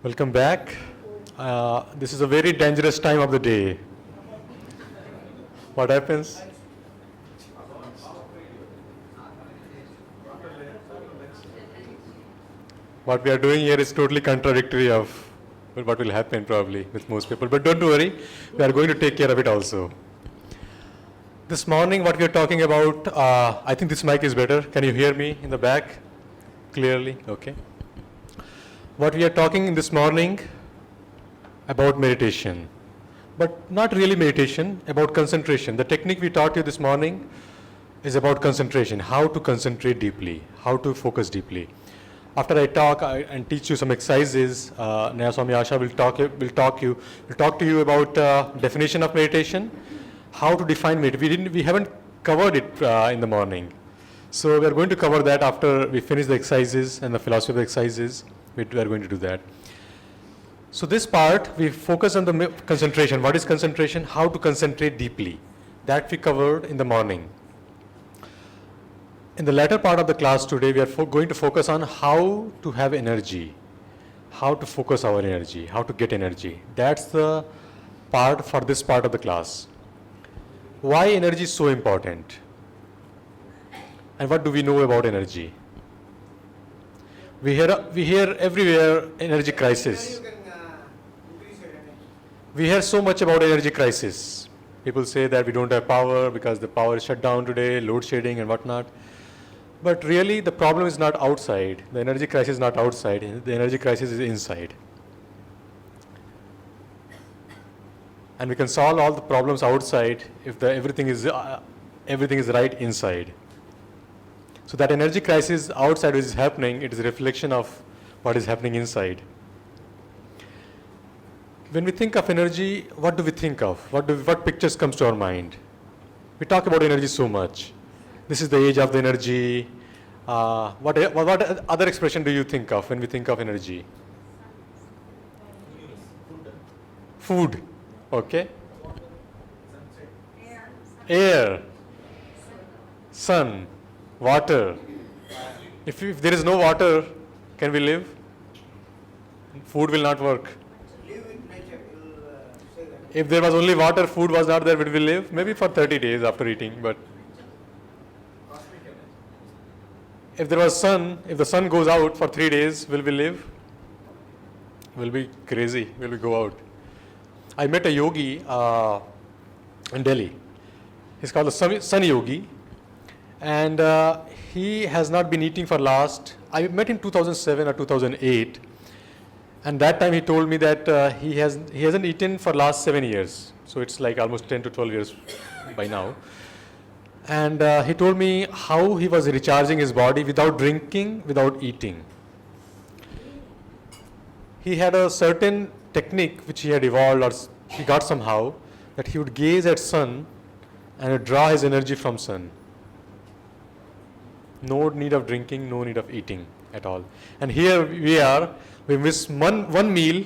Welcome back. This is a very dangerous time of the day. What happens? What we are doing here is totally contradictory of what will happen probably with most people. But don't worry, we are going to take care of it also. This morning what we are talking about, I think this mic is better. Can you hear me in the back clearly? Okay. What we are talking in this morning about meditation, but not really meditation, about concentration. The technique we taught you this morning is about concentration, how to concentrate deeply, how to focus deeply. After I talk and teach you some exercises, Nayaswami Asha will talk to you about definition of meditation, how to define meditation. We haven't covered it in the morning. So we are going to cover that after we finish the exercises and the philosophy of the exercises. We are going to do that. So this part, we focus on the concentration. What is concentration? How to concentrate deeply. That we covered in the morning. In the latter part of the class today, we are going to focus on how to have energy, how to focus our energy, how to get energy. That's the part for this part of the class. Why energy is so important? And what do we know about energy? We hear everywhere energy crisis. We hear so much about energy crisis. People say that we don't have power because the power is shut down today, load shedding and whatnot. But really the problem is not outside. The energy crisis is not outside. The energy crisis is inside. And we can solve all the problems outside if everything is right inside. So that energy crisis outside which is happening, it is a reflection of what is happening inside. When we think of energy, what do we think of? What pictures comes to our mind? We talk about energy so much. This is the age of the energy. What other expression do you think of when we think of energy? Food. Okay. Air. Sun. Water. If there is no water, can we live? Food will not work. If there was only water, food was not there, would we live? Maybe for 30 days after eating, but if there was sun, if the sun goes out for 3 days, will we live? Will be crazy, will we go out? I met a yogi in Delhi. He's called the Sun Yogi. And he has not been eating for I met him 2007 or 2008. And that time he told me that he hasn't eaten for last 7 years. So it's like almost 10 to 12 years by now. And he told me how he was recharging his body without drinking, without eating. He had a certain technique which he had evolved or he got somehow, that he would gaze at sun and draw his energy from sun. No need of drinking, no need of eating at all. And here we miss one meal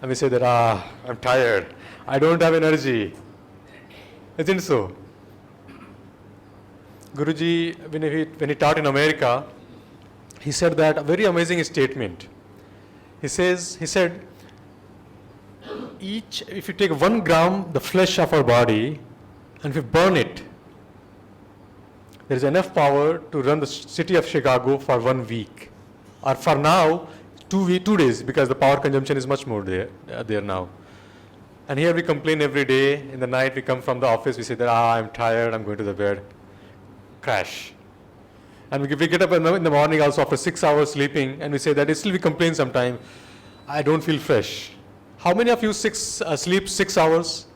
and we say that, I'm tired, I don't have energy. Isn't it so? Guruji, when he taught in America, he said that a very amazing statement. He said, if you take 1 gram, the flesh of our body, and if we burn it, there is enough power to run the city of Chicago for 1 week. Or for now, 2 days, because the power consumption is much more there now. And here we complain every day. In the night we come from the office, we say that, I'm tired, I'm going to the bed. Crash. And we get up in the morning also after 6 hours sleeping, and we say that still we complain sometime, I don't feel fresh. How many of you sleep 6 hours?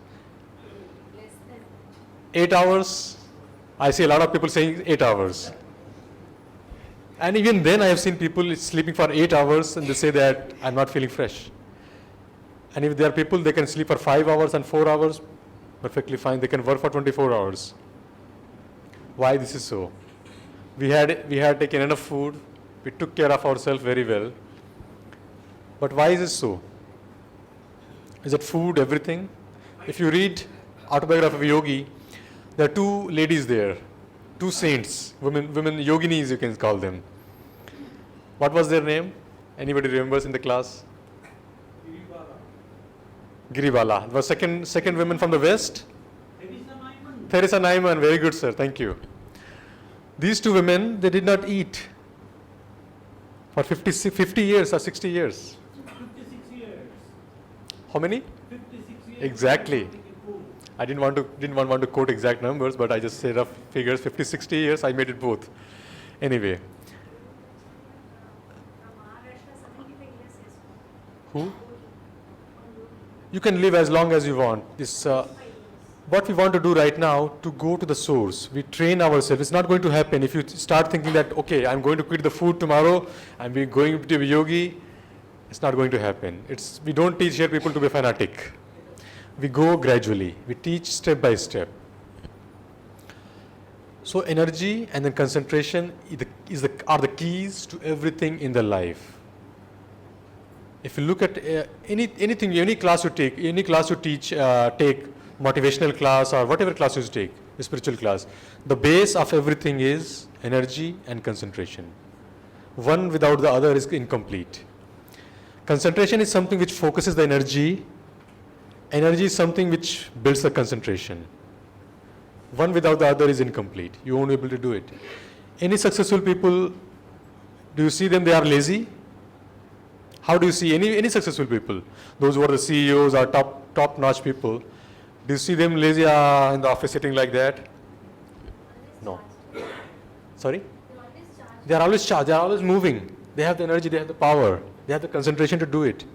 8 hours? I see a lot of people saying 8 hours. And even then I have seen people sleeping for 8 hours and they say that I'm not feeling fresh. And if there are people, they can sleep for 5 hours and 4 hours, perfectly fine. They can work for 24 hours. Why this is so? We had taken enough food. We took care of ourselves very well. But why is it so? Is it food, everything? If you read Autobiography of a Yogi, there are 2 ladies there, 2 saints, women yoginis you can call them. What was their name? Anybody remembers in the class? Giriwala. The second woman from the West. Theresa Nyman. Very good, sir. Thank you. These two women, they did not eat for 50 years or 60 years. 56 years. How many? 56 years. Exactly. I didn't want to quote exact numbers, but I just say rough figures. 50, 60 years, I made it both. Anyway. Who? You can live as long as you want. This, what we want to do right now, to go to the source. We train ourselves. It's not going to happen if you start thinking that, okay, I'm going to quit the food tomorrow, and we're going to be a yogi. It's not going to happen. We don't teach here people to be fanatic. We go gradually. We teach step by step. So energy and then concentration are the keys to everything in the life. If you look at any class you take, take motivational class or whatever class you take, a spiritual class, the base of everything is energy and concentration. One without the other is incomplete. Concentration is something which focuses the energy. Energy is something which builds the concentration. One without the other is incomplete. You won't be able to do it. Any successful people, do you see them, they are lazy? How do you see any successful people? Those who are the CEOs or top-notch people, do you see them lazy in the office sitting like that? No. Sorry? They are always charged. They are always moving. They have the energy, they have the power, they have the concentration to do it.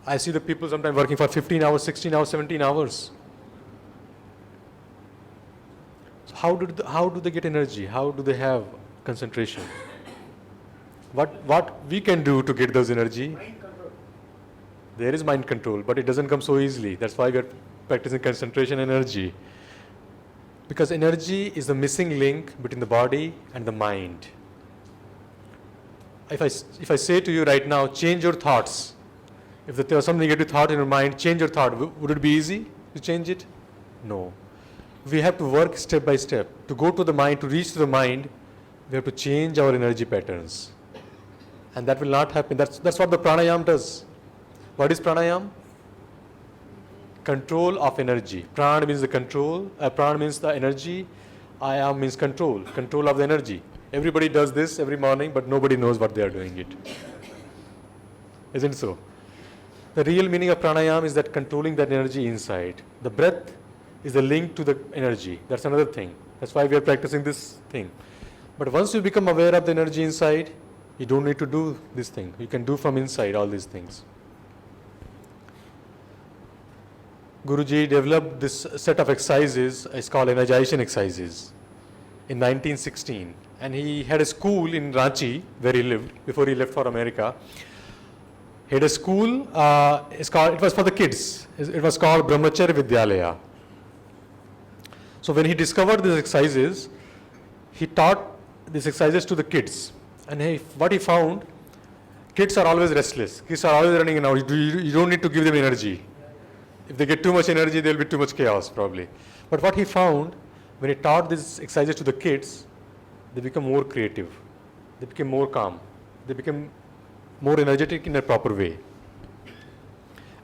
I see the people sometimes working for 15 hours, 16 hours, 17 hours. So how do they get energy? How do they have concentration? What we can do to get those energy? Mind control. There is mind control, but it doesn't come so easily. That's why we are practicing concentration and energy. Because energy is the missing link between the body and the mind. If I say to you right now, change your thoughts. If there was some negative thought in your mind, change your thought. Would it be easy to change it? No. We have to work step by step. To go to the mind, to reach to the mind, we have to change our energy patterns. And that will not happen. That's what the pranayam does. What is pranayam? Control of energy. Pran means the control. Pran means the energy. Ayam means control. Control of the energy. Everybody does this every morning, but nobody knows what they are doing it. Isn't it so? The real meaning of pranayam is that controlling that energy inside. The breath is the link to the energy. That's another thing. That's why we are practicing this thing. But once you become aware of the energy inside, you don't need to do this thing. You can do from inside all these things. Guruji developed this set of exercises. It's called Energization exercises in 1916. And he had a school in Ranchi where he lived before he left for America. He had a school, it was for the kids. It was called Brahmacharya Vidyalaya. So when he discovered these exercises, he taught these exercises to the kids. And what he found, kids are always restless. Kids are always running around. You don't need to give them energy. If they get too much energy, there will be too much chaos probably. But what he found, when he taught these exercises to the kids, they become more creative. They became more calm. They became more energetic in a proper way.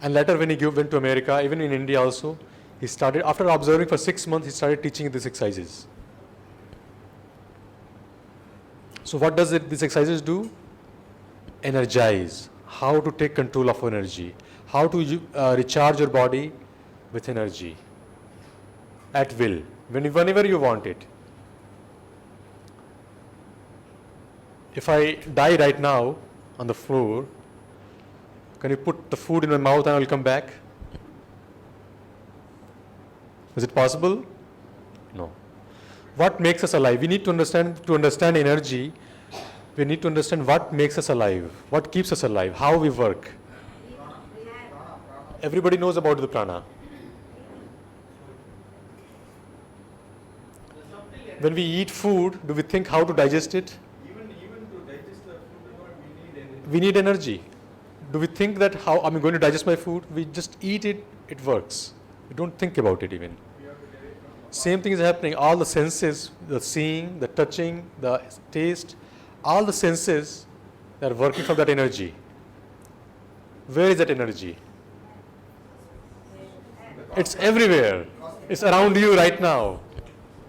And later when he went to America, even in India also, he started, after observing for 6 months, he started teaching these exercises. So what does these exercises do? Energize. How to take control of energy. How to recharge your body with energy at will, whenever you want it. If I die right now on the floor, can you put the food in my mouth and I will come back? Is it possible? No. What makes us alive? We need to understand energy. We need to understand what makes us alive, what keeps us alive, how we work. Everybody knows about the prana. When we eat food, do we think how to digest it? Even to digest the food, We need energy. Do we think that how am I going to digest my food? We just eat it, it works. We don't think about it even. Same thing is happening. All the senses, the seeing, the touching, the taste, all the senses, they are working from that energy. Where is that energy? It's everywhere. It's around you right now.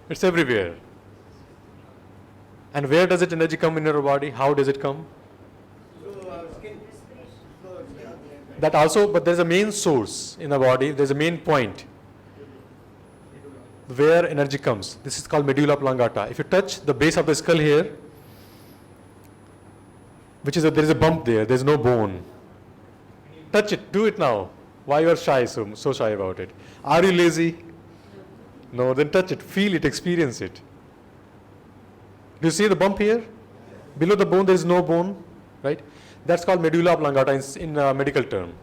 It's everywhere. And where does it energy come in your body? How does it come? Skin. That also, but there's a main source in the body. There's a main point where energy comes. This is called medulla oblongata. If you touch the base of the skull here, there is a bump there. There's no bone. Touch it. Do it now. Why you are shy? So shy about it. Are you lazy? No. Then touch it. Feel it. Experience it. Do you see the bump here? Below the bone there is no bone, right? That's called medulla oblongata in medical term.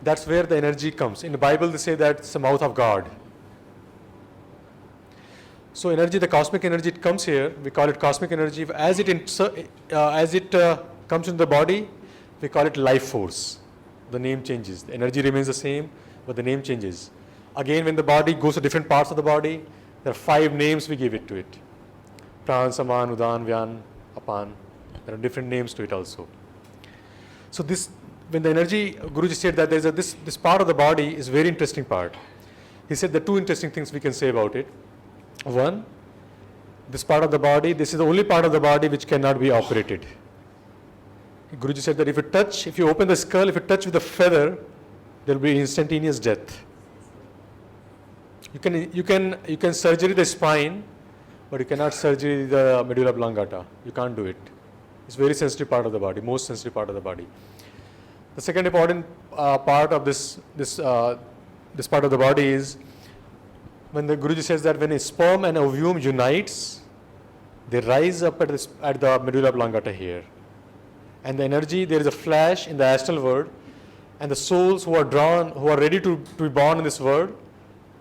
That's where the energy comes. In the Bible they say that it's the mouth of God. So energy, the cosmic energy, it comes here. We call it cosmic energy. As it comes in the body, we call it life force. The name changes. The energy remains the same, but the name changes. Again, when the body goes to different parts of the body, there are 5 names we give it to it. Pran, Saman, Udan, Vyan, Apan. There are different names to it also. So this, when the energy, Guruji said that there's this part of the body is very interesting part. He said the 2 interesting things we can say about it. One, this part of the body, this is the only part of the body which cannot be operated. Guruji said that if you open the skull, if you touch with a feather, there will be instantaneous death. You can surgery the spine, but you cannot surgery the medulla oblongata. You can't do it. It's very sensitive part of the body, most sensitive part of the body. The second important part of this part of the body is when the Guruji says that when a sperm and ovum unites, they rise up at the medulla oblongata here. And the energy, there is a flash in the astral world, and the souls who are ready to be born in this world,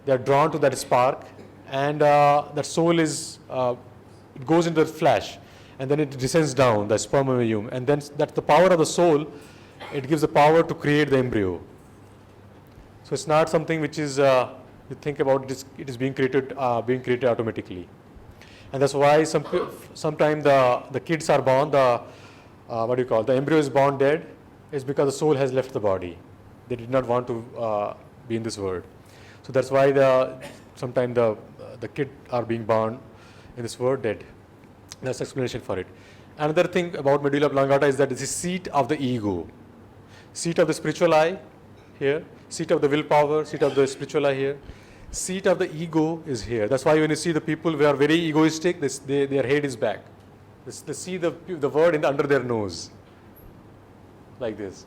they are drawn to that spark, and that soul it goes into the flash, and then it descends down, the sperm and ovum, and then that's the power of the soul. It gives the power to create the embryo. So it's not something which is you think about it is being created automatically, and that's why sometimes the kids are born, the embryo is born dead, is because the soul has left the body. They did not want to be in this world. So that's why sometimes the kid are being born in this world dead. That's the explanation for it. Another thing about medulla oblongata is that it's the seat of the ego, seat of the spiritual eye here, seat of the willpower, seat of the spiritual eye here. Seat of the ego is here. That's why when you see the people who are very egoistic, their head is back. They see the word under their nose, like this.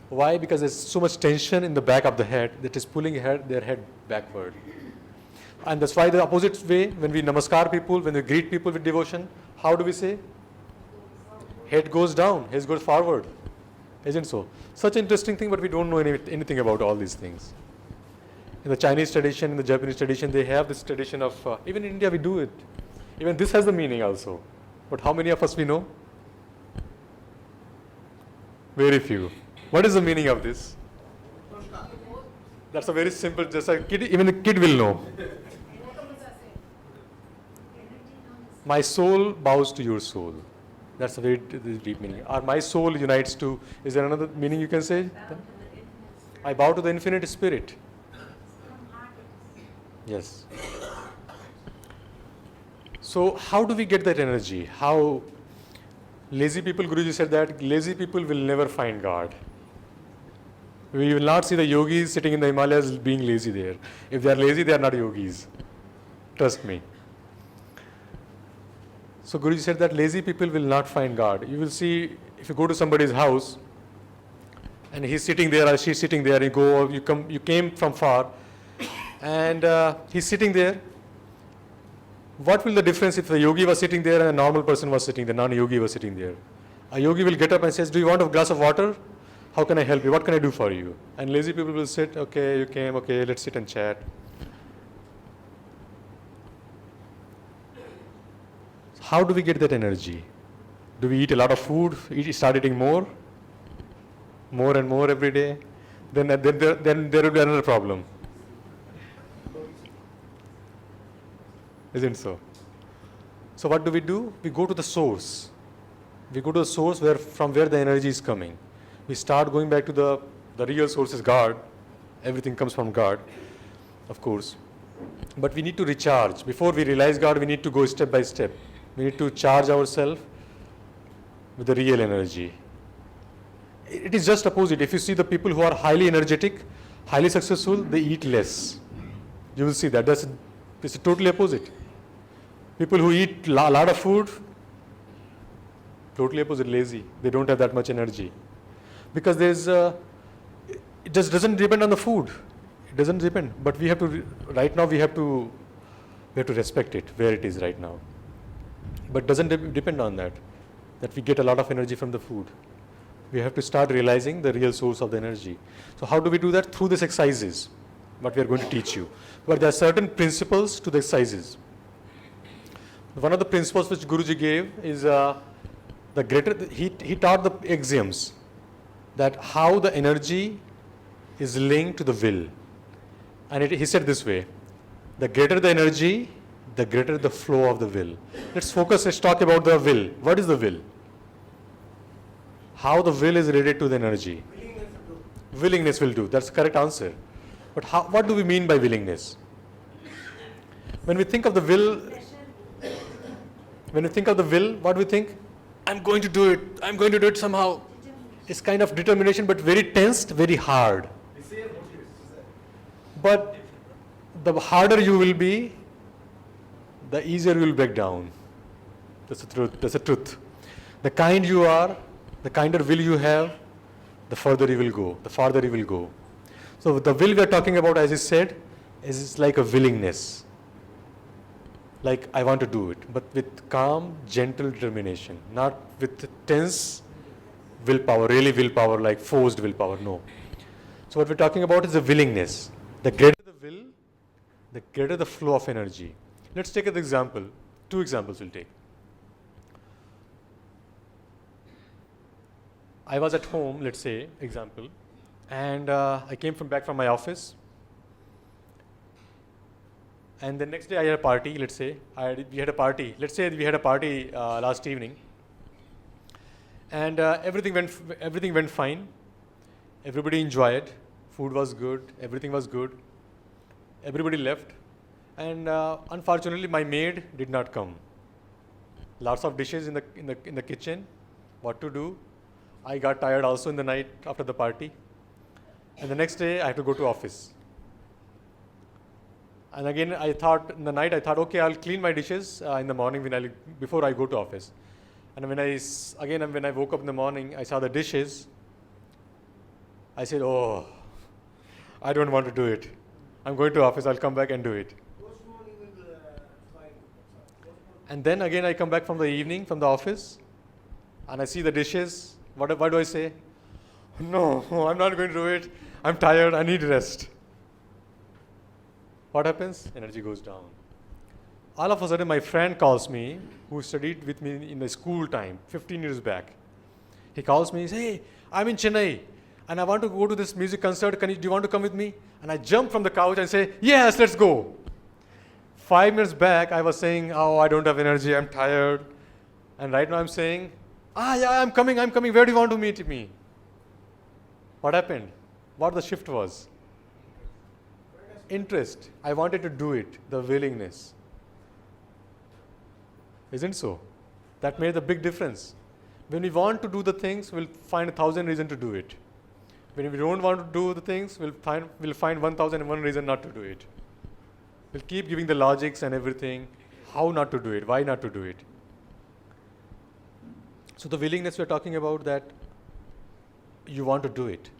Why? Because there's so much tension in the back of the head that is pulling their head backward. And that's why the opposite way, when we namaskar people, when we greet people with devotion, how do we say? Head goes down, head goes forward. Isn't so? Such an interesting thing, but we don't know anything about all these things. In the Chinese tradition, in the Japanese tradition, they have this tradition of, even in India we do it. Even this has the meaning also. But how many of us we know? Very few. What is the meaning of this? That's a very simple, just a kid, even a kid will know. My soul bows to your soul. That's a very deep meaning. Or my soul unites to, is there another meaning you can say? I bow to the infinite spirit. Yes. So how do we get that energy? How lazy people, Guruji said that lazy people will never find God. We will not see the yogis sitting in the Himalayas being lazy there. If they are lazy, they are not yogis. Trust me. So Guruji said that lazy people will not find God. You will see, if you go to somebody's house and he's sitting there or she's sitting there, you came from far, and he's sitting there. What will the difference if a yogi was sitting there and a normal person was sitting there, non-yogi was sitting there? A yogi will get up and says, do you want a glass of water? How can I help you? What can I do for you? And lazy people will sit, okay, you came, okay, let's sit and chat. How do we get that energy? Do we eat a lot of food? Start eating more and more every day? Then there will be another problem. Isn't so? So what do? We go to the source. We go to the source from where the energy is coming. We start going back to the real source is God. Everything comes from God, of course. But we need to recharge. Before we realize God, we need to go step by step. We need to charge ourselves with the real energy. It is just opposite. If you see the people who are highly energetic, highly successful, they eat less. You will see that. It's totally opposite. People who eat a lot of food, totally opposite, lazy. They don't have that much energy. Because it just doesn't depend on the food. It doesn't depend. But we have to, right now we have to respect it, where it is right now. But doesn't depend on that we get a lot of energy from the food. We have to start realizing the real source of the energy. So how do we do that? Through these exercises, what we are going to teach you. But there are certain principles to the exercises. One of the principles which Guruji gave is he taught the axioms that how the energy is linked to the will. And he said this way, the greater the energy, the greater the flow of the will. Let's talk about the will. What is the will? How the will is related to the energy. Willingness will do. That's the correct answer. But what do we mean by willingness? When we think of the will, what do we think? I'm going to do it. I'm going to do it somehow. It's kind of determination, but very tensed, very hard. But the harder you will be, the easier you will break down. That's the truth. That's the truth. The kind you are, the kinder will you have, the further you will go, the farther you will go. So the will we are talking about, as I said, is like a willingness. Like I want to do it, but with calm, gentle determination, not with tense willpower, really willpower, like forced willpower, no. So what we're talking about is the willingness. The greater the will, the greater the flow of energy. Let's take an example. 2 examples we'll take. I was at home, let's say, example, and I came back from my office. And the next day I had a party, let's say. We had a party. Let's say we had a party last evening. And everything went fine. Everybody enjoyed. Food was good. Everything was good. Everybody left. And unfortunately, my maid did not come. Lots of dishes in the kitchen. What to do? I got tired also in the night after the party. And the next day, I had to go to office. And again, in the night, okay, I'll clean my dishes in the morning before I go to office. And when I woke up in the morning, I saw the dishes. I said, oh, I don't want to do it. I'm going to office, I'll come back and do it. And then again, I come back from the evening, from the office, and I see the dishes. What do I say? No, I'm not going to do it. I'm tired, I need rest. What happens? Energy goes down. All of a sudden, my friend calls me, who studied with me in the school time, 15 years back. He calls me, he says, hey, I'm in Chennai, and I want to go to this music concert. Do you want to come with me? And I jump from the couch and say, yes, let's go. 5 minutes back, I was saying, oh, I don't have energy, I'm tired. And right now I'm saying, yeah, I'm coming. Where do you want to meet me? What happened? What the shift was? Interest. I wanted to do it, the willingness. Isn't so? That made a big difference. When we want to do the things, we'll find 1,000 reasons to do it. When we don't want to do the things, we'll find 1,001 reason not to do it. We'll keep giving the logics and everything, how not to do it, why not to do it. So the willingness we're talking about, that you want to do it.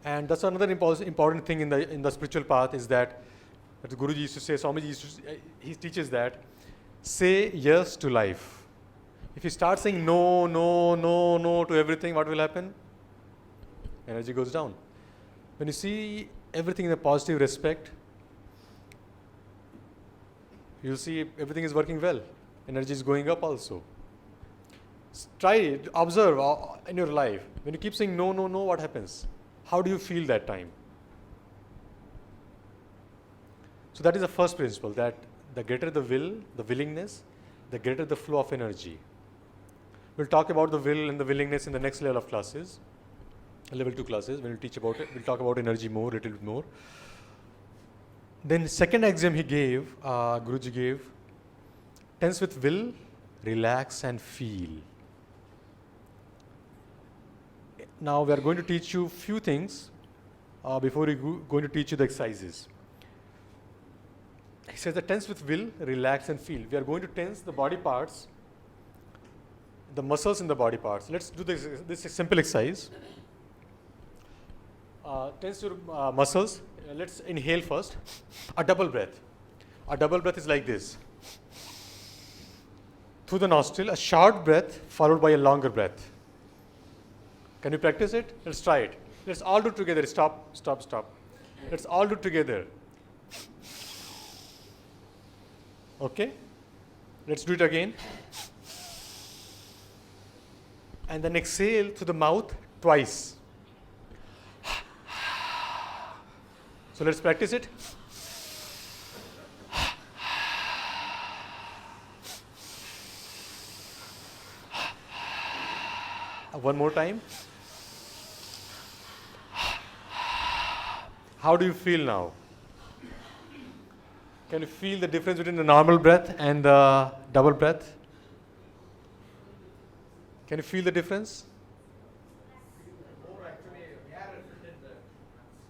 And that's another important thing in the spiritual path, is that the Guruji used to say, Swamiji he teaches that, say yes to life. If you start saying no to everything, what will happen? Energy goes down. When you see everything in a positive respect, you'll see everything is working well. Energy is going up also. Try it, observe in your life. When you keep saying no, what happens? How do you feel that time? So that is the first principle, that the greater the will, the willingness, the greater the flow of energy. We'll talk about the will and the willingness in the next level of classes. level 2 classes when we'll teach about it. We'll talk about energy more, little bit more. Then second exam he gave, Guruji gave, tense with will, relax and feel. Now we are going to teach you few things before we going to teach you the exercises. He says that tense with will, relax and feel. We are going to tense the body parts, the muscles in the body parts. Let's do this is a simple exercise. Tense your muscles. Let's inhale first. A double breath. A double breath is like this. Through the nostril, a short breath followed by a longer breath. Can you practice it? Let's try it. Let's all do it together. Stop, stop, stop. Let's all do it together. Okay? Let's do it again. And then exhale through the mouth twice. So let's practice it. One more time. How do you feel now? Can you feel the difference between the normal breath and the double breath? Can you feel the difference?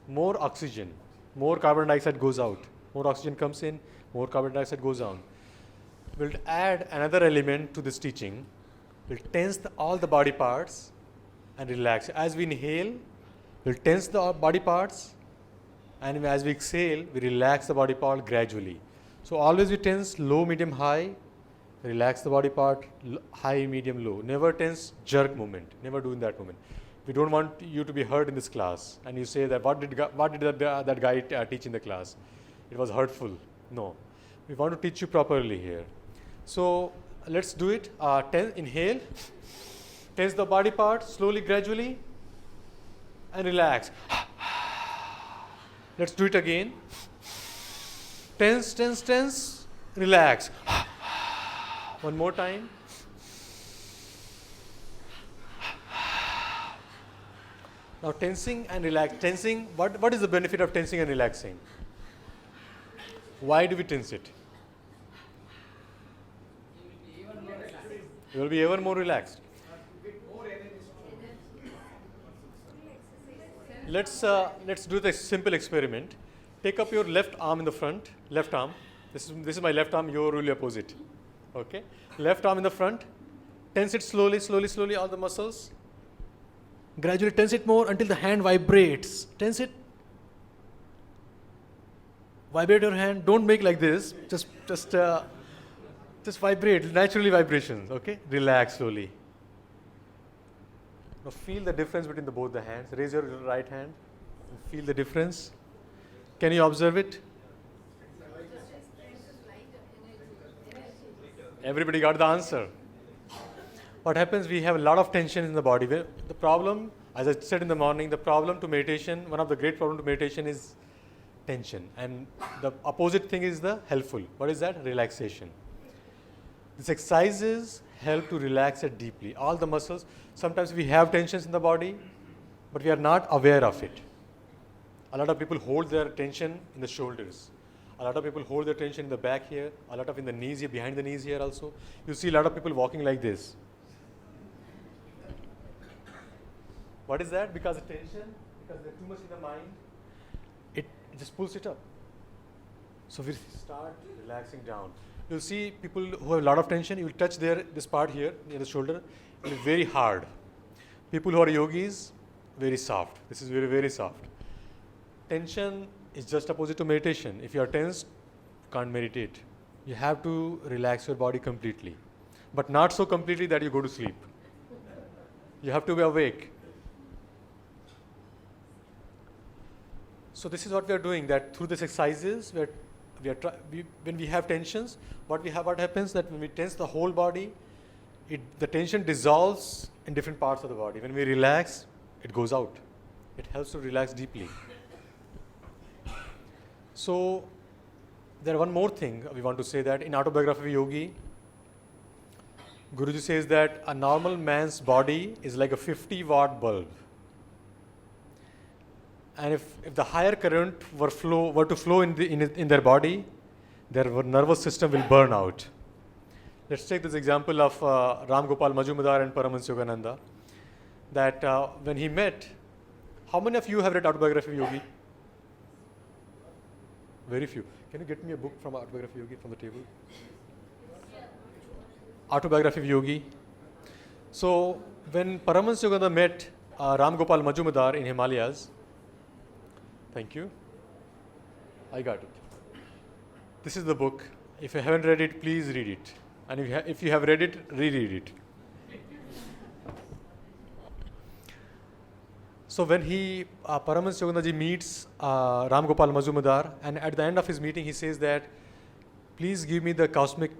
More oxygen, more carbon dioxide goes out. More oxygen comes in, more carbon dioxide goes out. We'll add another element to this teaching. We'll tense all the body parts and relax. As we inhale, we'll tense the body parts, and as we exhale, we relax the body part gradually. So always we tense low, medium, high, relax the body part, high, medium, low. Never tense jerk movement. Never do in that movement. We don't want you to be hurt in this class. And you say that what did that guy teach in the class? It was hurtful. No. We want to teach you properly here. So let's do it. Inhale. Tense the body part slowly, gradually, and relax. Let's do it again. Tense, tense, tense, relax. One more time. Now tensing and relax. Tensing, what is the benefit of tensing and relaxing? Why do we tense it? You will be even more relaxed. Let's do the simple experiment. Take up your left arm in the front. Left arm. This is my left arm. Your really opposite. Okay. Left arm in the front. Tense it slowly, slowly, slowly. All the muscles. Gradually tense it more until the hand vibrates. Tense it. Vibrate your hand. Don't make like this. Just vibrate. Naturally vibrations. Okay. Relax slowly. Now feel the difference between both the hands. Raise your right hand and feel the difference. Can you observe it? Everybody got the answer. What happens? We have a lot of tension in the body. The problem, as I said in the morning, the problem to meditation, one of the great problems to meditation is tension. And the opposite thing is the helpful. What is that? Relaxation. These exercises help to relax it deeply. All the muscles. Sometimes we have tensions in the body, but we are not aware of it. A lot of people hold their tension in the shoulders. A lot of people hold their tension in the back here. A lot of in the knees here, behind the knees here also. You see a lot of people walking like this. What is that? Because the tension, because there's too much in the mind, it just pulls it up. So we start relaxing down. You'll see people who have a lot of tension, you will touch this part here, near the shoulder, it will be very hard. People who are yogis, very soft. This is very, very soft. Tension is just opposite to meditation. If you are tense, you can't meditate. You have to relax your body completely. But not so completely that you go to sleep. You have to be awake. So this is what we are doing, that through these exercises, when we have tensions, what happens that when we tense the whole body, the tension dissolves in different parts of the body. When we relax, it goes out. It helps to relax deeply. So there one more thing we want to say, that in Autobiography of a Yogi, Guruji says that a normal man's body is like a 50-watt bulb. And if the higher current were to flow in their body, their nervous system will burn out. Let's take this example of Ram Gopal Majumdar and Paramahansa Yogananda. That when he met, how many of you have read Autobiography of Yogi? Very few. Can you get me a book from Autobiography of Yogi from the table? Autobiography of Yogi. So when Paramahansa Yogananda met Ram Gopal Majumdar in Himalayas, thank you. I got it. This is the book. If you haven't read it, please read it. And if you have read it, reread it. So when Paramahansa Yogananda ji meets Ram Gopal Majumdar, and at the end of his meeting, he says that, please give me the cosmic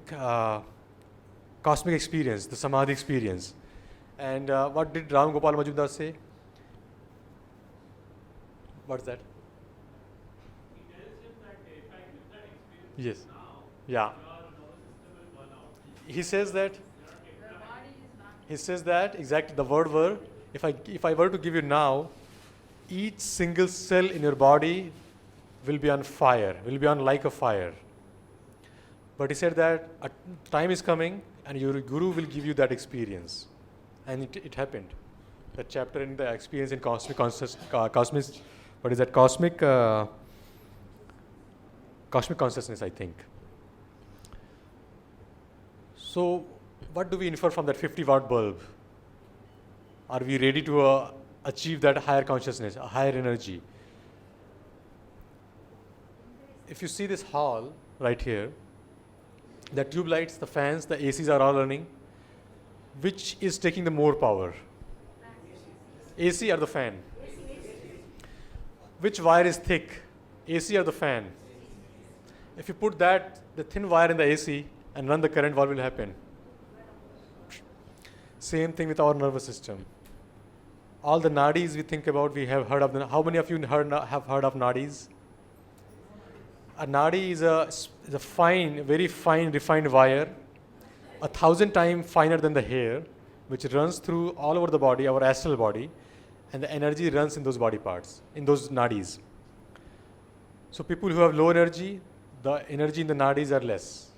experience, the Samadhi experience. And what did Ram Gopal Majumdar say? What's that? He tells him that if I give that experience Yes. now, Yeah. your nervous system will burn out. He says that exactly the word were, if I were to give you now, each single cell in your body will be on fire, will be on like a fire. But he said that a time is coming and your guru will give you that experience. And it happened. That chapter in the experience in cosmic consciousness, cosmic consciousness, I think. So what do we infer from that 50-watt bulb? Are we ready to achieve that higher consciousness, a higher energy? If you see this hall right here, the tube lights, the fans, the ACs are all running. Which is taking the more power? AC or the fan? Which wire is thick? AC or the fan? If you put the thin wire in the AC and run the current, what will happen? Same thing with our nervous system. All the nadis we think about, we have heard of them. How many of you have heard of nadis? A nadi is a fine, very fine, refined wire, 1,000 times finer than the hair, which runs through all over the body, our astral body, and the energy runs in those body parts, in those nadis. So people who have low energy, the energy in the nadis are less.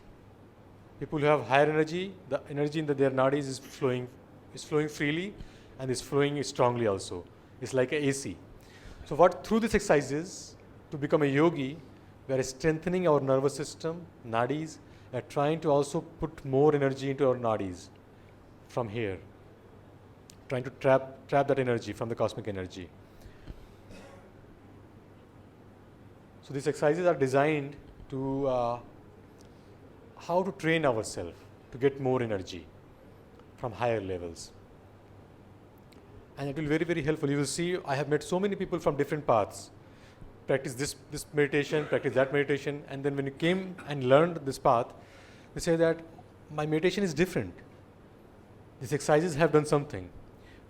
People who have higher energy, the energy in their nadis is flowing freely and is flowing strongly also. It's like a AC. So through these exercises, to become a yogi, we are strengthening our nervous system, nadis. We are trying to also put more energy into our nadis from here, trying to trap that energy from the cosmic energy. So these exercises are designed to how to train ourselves to get more energy from higher levels. And it will be very, very helpful. You will see, I have met so many people from different paths. Practice this meditation, practice that meditation, and then when you came and learned this path, they say that my meditation is different. These exercises have done something.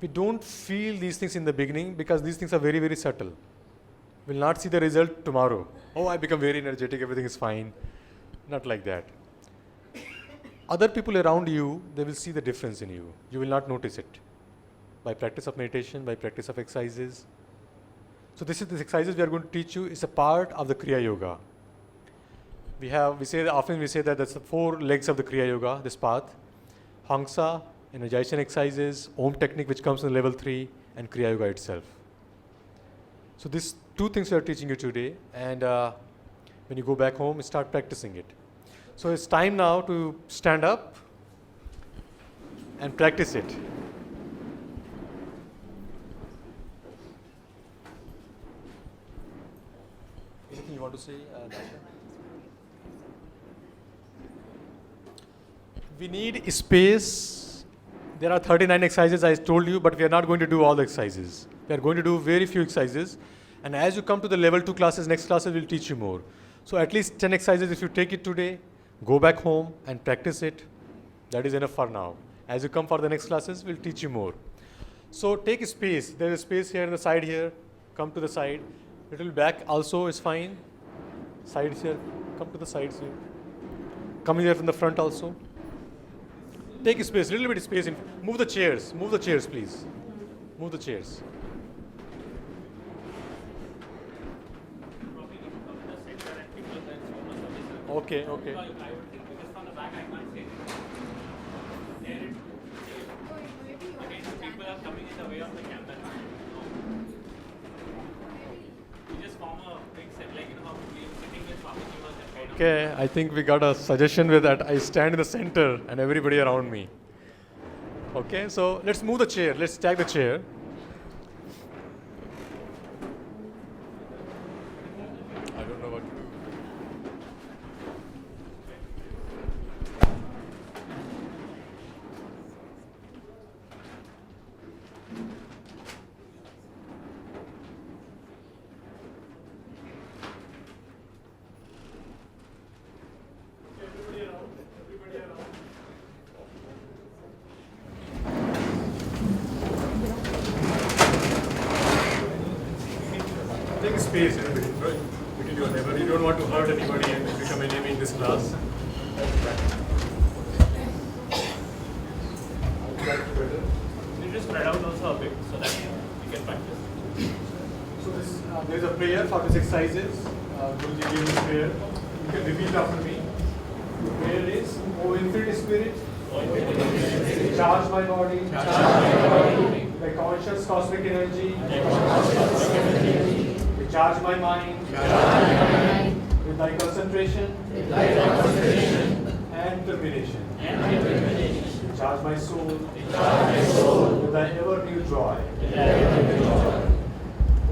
We don't feel these things in the beginning because these things are very, very subtle. We'll not see the result tomorrow. Oh, I become very energetic, everything is fine. Not like that. Other people around you, they will see the difference in you. You will not notice it. By practice of meditation, by practice of exercises. So these exercises we are going to teach you is a part of the Kriya Yoga. Often we say that that's the 4 legs of the Kriya Yoga, this path. Hangsa, energization exercises, Om technique which comes in level 3, and Kriya Yoga itself. So these 2 things we are teaching you today, and when you go back home, start practicing it. So it's time now to stand up and practice it. Anything you want to say, Asha? We need space. There are 39 exercises I told you, but we are not going to do all the exercises. We are going to do very few exercises. And as you come to the level 2 classes, next classes will teach you more. So at least 10 exercises if you take it today, go back home and practice it. That is enough for now. As you come for the next classes, we'll teach you more. So take space. There is space here on the side here. Come to the side. Little back also is fine. Sides here. Come to the sides here. Come here from the front also. Take space, little bit of space. Move the chairs. Move the chairs, please. Move the chairs. Okay, okay. I would think because from the back I can't see anything. There it again, people are coming in the way of the camera. You just form a big set, like how we sitting with Swamiji was that kind of. Okay, I think we got a suggestion with that. I stand in the center and everybody around me. Okay, so let's move the chair. Let's stack the chair. I don't know what to do. Take space in between your neighbor. You don't want to hurt anybody and become an enemy in this class. You just spread out also a bit so that we can practice. So there's a prayer for these exercises. Guruji gave this prayer. You can repeat after me. The prayer is, O Infinite Spirit, charge my body, the conscious cosmic energy, charge my mind, with thy concentration and determination. Charge my soul with thy ever new joy.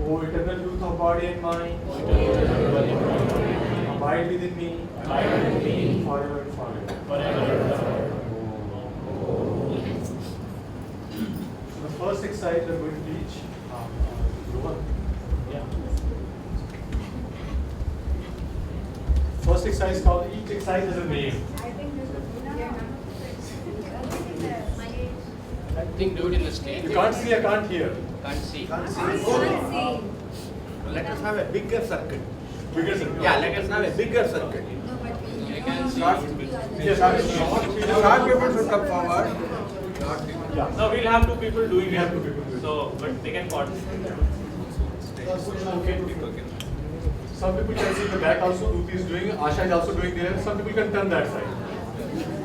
O eternal youth of body and mind, abide within me forever and forever. The first exercise we are going to teach. First exercise called, each exercise has a name. I think do it in the stage. You can't see, I can't hear. Can't see. Let us have a bigger circuit. Bigger circle. Yeah, let us have a bigger circuit. You can see. Short people should come forward. Yeah. No, we'll have two people doing We have it. two people doing it. So, but they can participate. Okay. Some people can see the back also. Ruti is doing. Asha is also doing there. Some people can turn that side,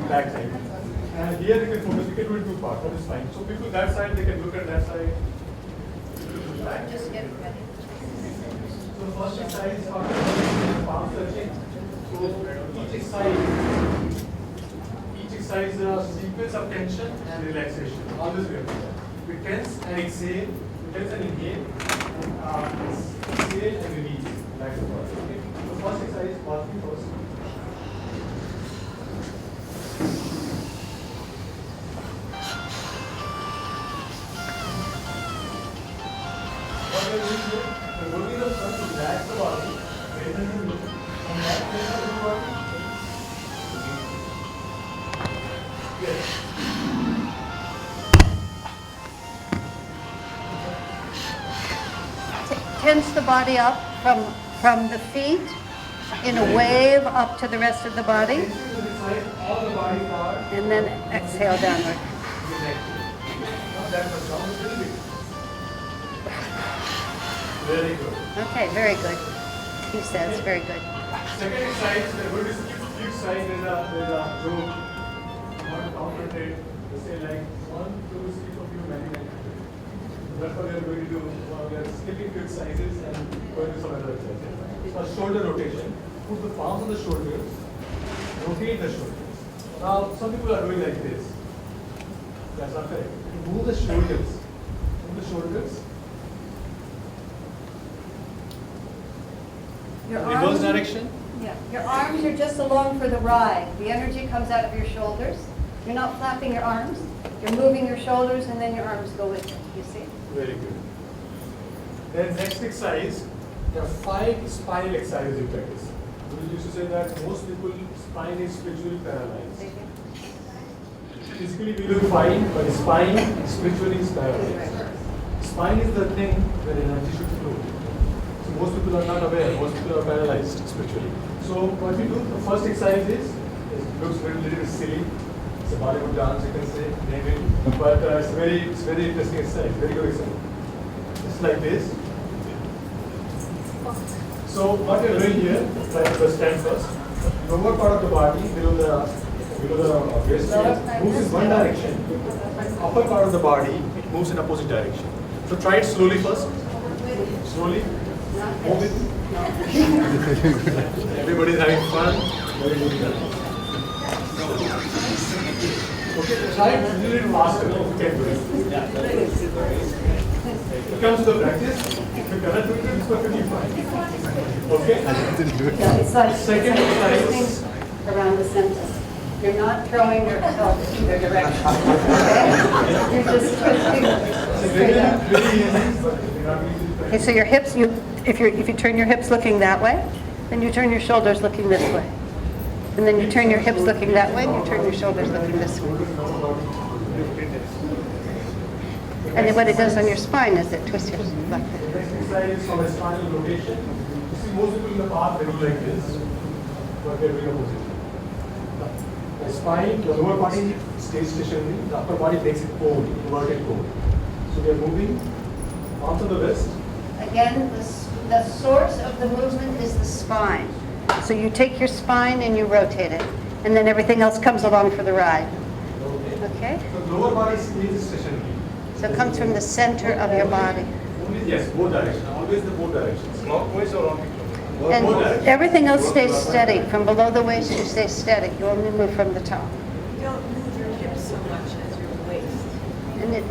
back side. And here you can focus. You can do it two parts. That is fine. So people that side, they can look at that side. Just get ready. So the first exercise is called palm touching. So each exercise is a sequence of tension and relaxation. Always remember that. We tense and exhale. We tense and inhale. And exhale and release. Like the first. Okay. So first exercise, walking first. What we are doing here, we're working on front to relax the body, raise the knee, and back place the upper body. Yes. Tense the body up from the feet in a wave up to the rest of the body, To the side, all the body parts. and then exhale downward. Not that much down, a little bit. Very good. Okay, very good. He says, very good. Second exercise, we're going to skip each side. There's a joke. You want to concentrate. You say like 1, 2, skip a few, many. That's what we are going to do. We are skipping few exercises and going to some other exercises. First, shoulder rotation. Put the palms on the shoulders. Rotate the shoulders. Now, some people are doing like this. That's not correct. Move the shoulders. Move the shoulders. Your Reverse arms, direction. yeah, your arms are just along for the ride. The energy comes out of your shoulders. You're not flapping your arms. You're moving your shoulders, and then your arms go with it. You see? Very good. Then next exercise, there are 5 spinal exercises you practice. We used to say that most people spine is spiritually paralyzed. Physically we look fine, but spine spiritually is paralyzed. Spine is the thing where energy should flow. So most people are not aware. Most people are paralyzed spiritually. So what we do, the first exercise is, it looks a little bit silly. It's a Bollywood dance, you can say, name it. But it's very interesting exercise, very good exercise. Just like this. So what you're doing here, try to stand first. Lower part of the body below the waist moves in one direction. Upper part of the body it moves in opposite direction. So try it slowly first. Slowly. Move it. Everybody is having fun. Very good. Okay, try it a little faster. Okay, it comes to the practice. If you cannot do it, it's perfectly fine. Okay? Yeah, it's like Second exercise. around the center. You're not throwing yourself either direction. Okay? You're just twisting straight up. Very easy, but if you're not easy to Okay, so your hips, if you turn your hips looking that way, then you turn your shoulders looking this way. And then you turn your hips looking that way, and you turn your shoulders looking this way. And then what it does on your spine is it twists your like that. exercise from a spinal rotation. You see most people in the past they do like this, but they're doing opposite. The spine, the lower body stays stationary, the upper body takes it forward, inverted forward. So we are moving onto the wrist. Again, the source of the movement is the spine. So you take your spine and you rotate it, and then everything else comes along for the ride. Okay? So the lower body stays stationary. So it comes from the center of your body. Only, yes, both directions. Always the both directions. Clockwise or anti-clockwise? And Both directions. everything else stays steady. From below the waist, you stay steady. You only move from the top. You don't move your hips so much as your waist.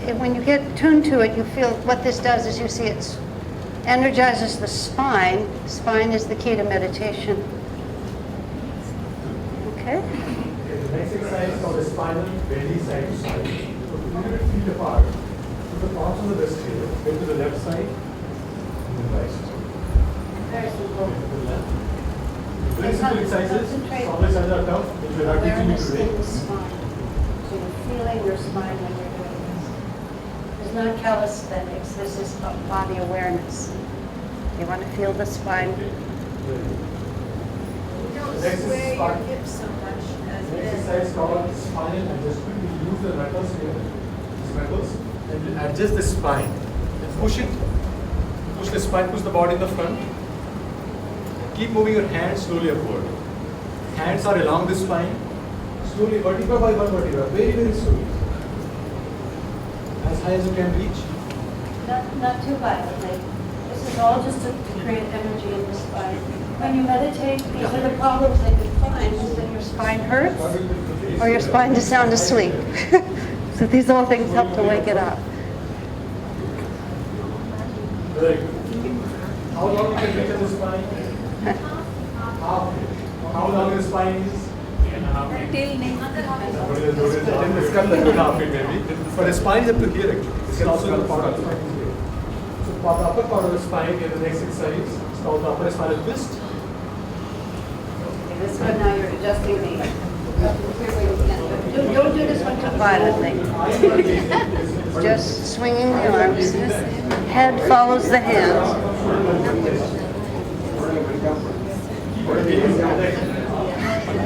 And when you get tuned to it, you feel what this does is you see it energizes the spine. Spine is the key to meditation. Okay? Okay, the next exercise is called the spinal belly side to side. So put your feet apart. Put the palms on the wrist here. Go to the left side and the right. Very simple. Very simple exercises. Some exercises are tough, which we are not teaching you Awareness today. in the spine. So you're feeling your spine when you're doing this. It's not calisthenics. This is body awareness. You want to feel the spine. You don't Next is sway your spine. hips so much as Next this. exercise called spinal adjustment. We use the knuckles here, these knuckles, and we adjust the spine. And push it. Push the spine, push the body in the front. Keep moving your hands slowly upward. Hands are along the spine. Slowly, vertebra by one vertebra. Very, very slowly. As high as you can reach. Not too violently. This is all just to create energy in the spine. When you meditate, these are the problems that you find, is that your spine hurts or your spine is sound asleep. So these all things help to wake it up. Very good. How long you can reach at the spine? Half. How long the spine is? Till neck. Somebody has noticed that. Then discuss that half it maybe. But the spine is up to here actually. This can also be part of the spine here. So for the upper part of the spine, here the next exercise is called the upper spinal twist. Okay, this one now you're adjusting the, don't do this one too violently. Just swinging the arms. Head follows the hands.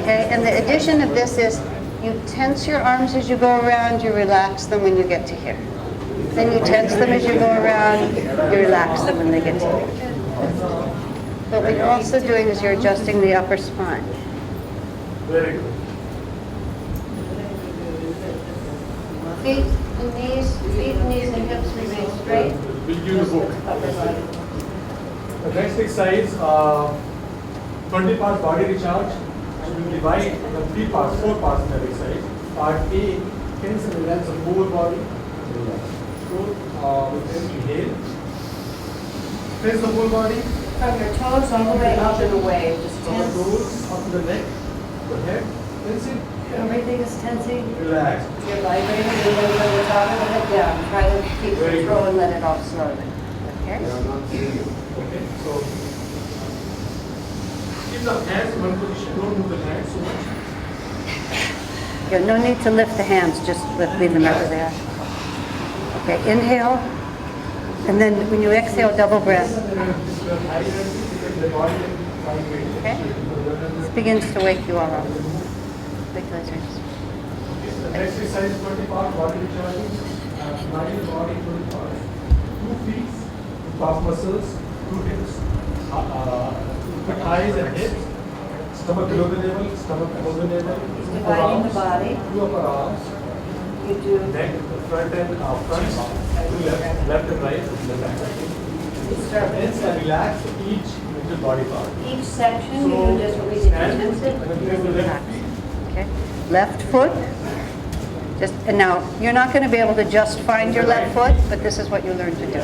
Okay, and the addition of this is you tense your arms as you go around, you relax them when you get to here. Then you tense them as you go around, you relax them when they get to here. But what you're also doing is you're adjusting the upper spine. Very good. Feet and knees and hips remain straight. We'll give you the book. Upper body. The next exercise, 20 parts body recharge. So we'll divide the 4 parts in that exercise. Part A, tense and relax the whole body. So we can inhale. Tense the whole body. From your toes all the way up and away, just From the tense. toes up to the neck, the head. Tense it. Everything is tensing. Relax. You're vibrating and then from the top of the head down. Try to keep Very control good. and let it off slowly. Okay? Okay, so keep the hands in one position. Don't move the hands so much. Yeah, no need to lift the hands, just leave them over there. Okay, inhale. And then when you exhale, double breath. Okay? This begins to wake you all up. Wake those hands. The next exercise is 20 parts body recharging. Body the body 20 parts. 2 feet, 2 calf muscles, 2 hips, 2 thighs and hips. Stomach below the navel, stomach above the navel. Dividing the body. Two upper arms. You do Neck, front and front. Left and right. Tense and relax each little body part. each section, you So, just really stand tense it. and then place the left feet. Okay. Left foot. And now, you're not going to be able to just find your left foot, but this is what you learn to do.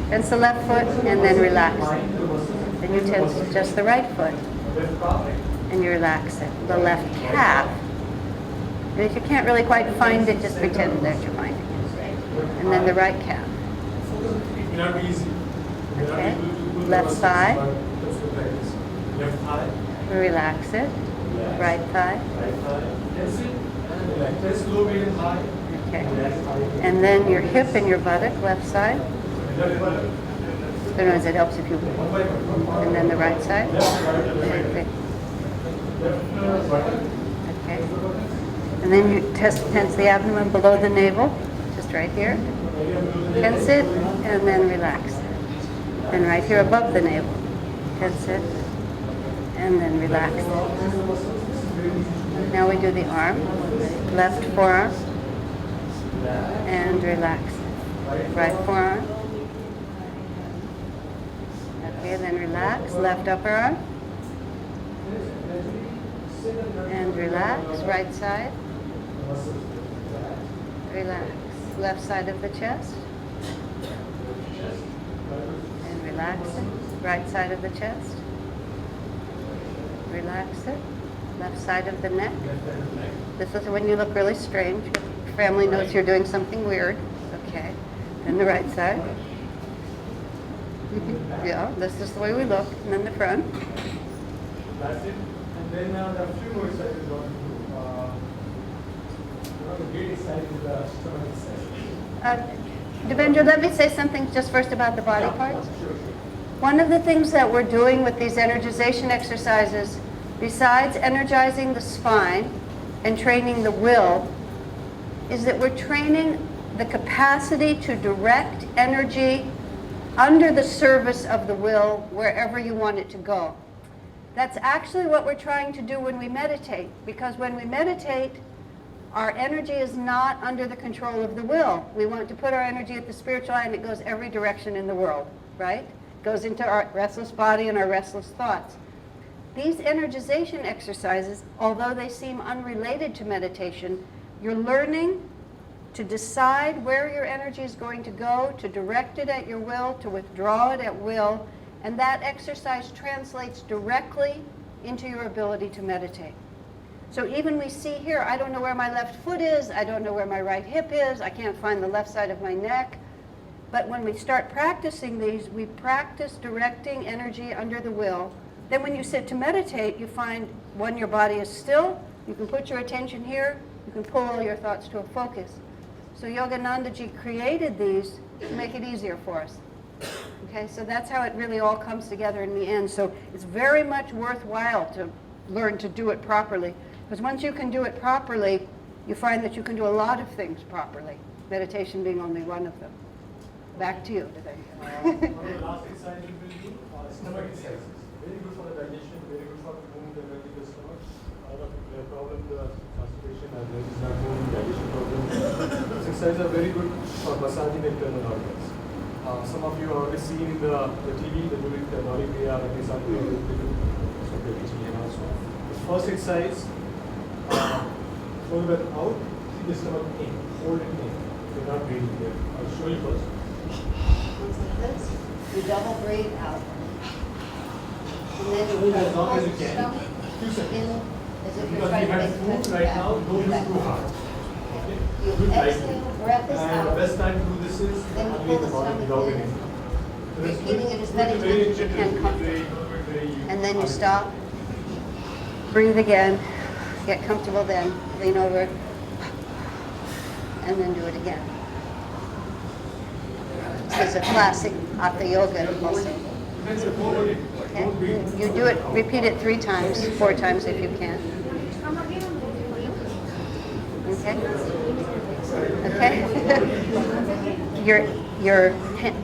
Tense the left foot and then relax it. Then you tense just the right foot Left calf. and you relax it. The left calf. And if you can't really quite find it, just pretend that you're finding it. And then the right calf. It may not be easy. You may not be Okay. able to do the Left muscles, thigh. but that's the practice. Left thigh. Relax it. Right thigh. Right thigh. Tense it and relax. Tense low, medium, high. Okay. Relax high. And then your hip and your buttock, left side. Left buttock. So notice it helps if you. One by one. And then the right side. Left, right, and right. Okay. Left buttock. Okay. And then you tense the abdomen below the navel, just right here. Tense it and then relax. And right here above the navel, tense it and then relax. Now we do the arm, left forearm and relax. Right forearm. Okay, then relax, left upper arm. And relax, right side. Relax, left side of the chest. And relax it, right side of the chest. Relax it, left side of the neck. This is when you look really strange. Your family knows you're doing something weird. Okay. Then the right side. Yeah, this is the way we look. And then the front. That's it. And then there are a few more exercises you want to do. One of the great exercises is the stomach exercise. Devendra, let me say something just first about the body parts. One of the things that we're doing with these energization exercises, besides energizing the spine and training the will, is that we're training the capacity to direct energy under the service of the will wherever you want it to go. That's actually what we're trying to do when we meditate, because when we meditate, our energy is not under the control of the will. We want to put our energy at the spiritual eye, and it goes every direction in the world, right? It goes into our restless body and our restless thoughts. These energization exercises, although they seem unrelated to meditation, you're learning to decide where your energy is going to go, to direct it at your will, to withdraw it at will, and that exercise translates directly into your ability to meditate. So even we see here, I don't know where my left foot is, I don't know where my right hip is, I can't find the left side of my neck. But when we start practicing these, we practice directing energy under the will. Then when you sit to meditate, you find when your body is still, you can put your attention here, you can pull all your thoughts to a focus. So Yoganandaji created these to make it easier for us. Okay, so that's how it really all comes together in the end. So it's very much worthwhile to learn to do it properly. Because once you can do it properly, you find that you can do a lot of things properly, meditation being only one of them. Back to you. One of the last exercises we will do stomach exercises. Very good for the digestion, very good for moving the energy in the stomach. The problem, the constipation, and there is not moving, digestion problems. These exercises are very good for massaging the internal organs. Some of you have already seen in the TV, the doing the Nori Kriya, and they are doing so they're teaching you also. The first exercise, hold the breath out, see the stomach in, hold it in. You're not breathing there. I'll show you first. You double breathe out. And then Hold you as long as you hold can. stomach Few seconds. in as if you're Because we trying to have make food touch right back. now, don't Back. use too hard. Okay? You Do it lightly. exhale, breath is And the out. best time to do this is Then you only pull the the body stomach without in. anything. So You're it's giving good- it as good, many very times as you gentle, can very- very- And then you stop, breathe again, get comfortable then, lean over, and then do it again. This is a classic Hatha Yoga also. Depends on hold it. Okay? Don't breathe. You do it, repeat it 3 times, 4 times if you can. Okay? Okay?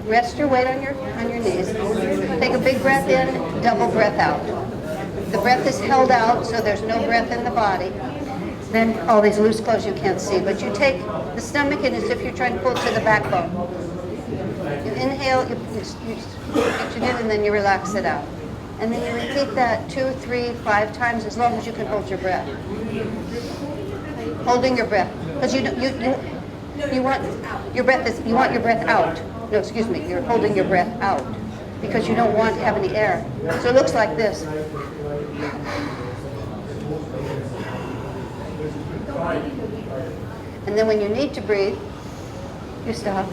Rest your weight on your knees. Take a big breath in, double breath out. the breath is held out, so there's no breath in the body. Then all these loose clothes you can't see, but you take the stomach in as if you're trying to pull it to the backbone. You inhale, you get it in, and then you relax it out. And then you repeat that 2, 3, 5 times as long as you can hold your breath. Holding your breath, because you want your breath out. No, excuse me, you're holding your breath out because you don't want to have any air. So it looks like this. And then when you need to breathe, you stop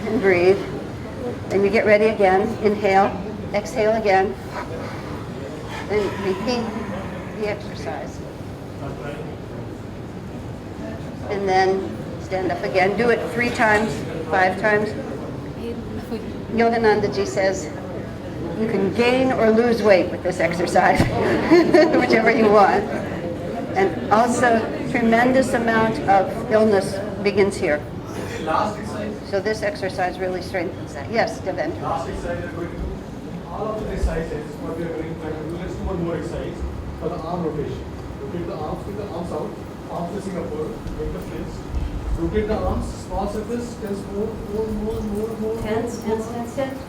and breathe. Then you get ready again. Inhale, exhale again. Then repeat the exercise. And then stand up again. Do it 3 times, 5 times. Yoganandaji says you can gain or lose weight with this exercise, whichever you want. And also, tremendous amount of illness begins here. Last exercise. So this exercise really strengthens that. Yes, Devendra. Last exercise we are going to do. All of the exercises, what we are going to try to do, let's do one more exercise for the arm rotation. Rotate the arms, take the arms out, arms facing upward, make the fist. Rotate the arms, small circles, tense more. Tense,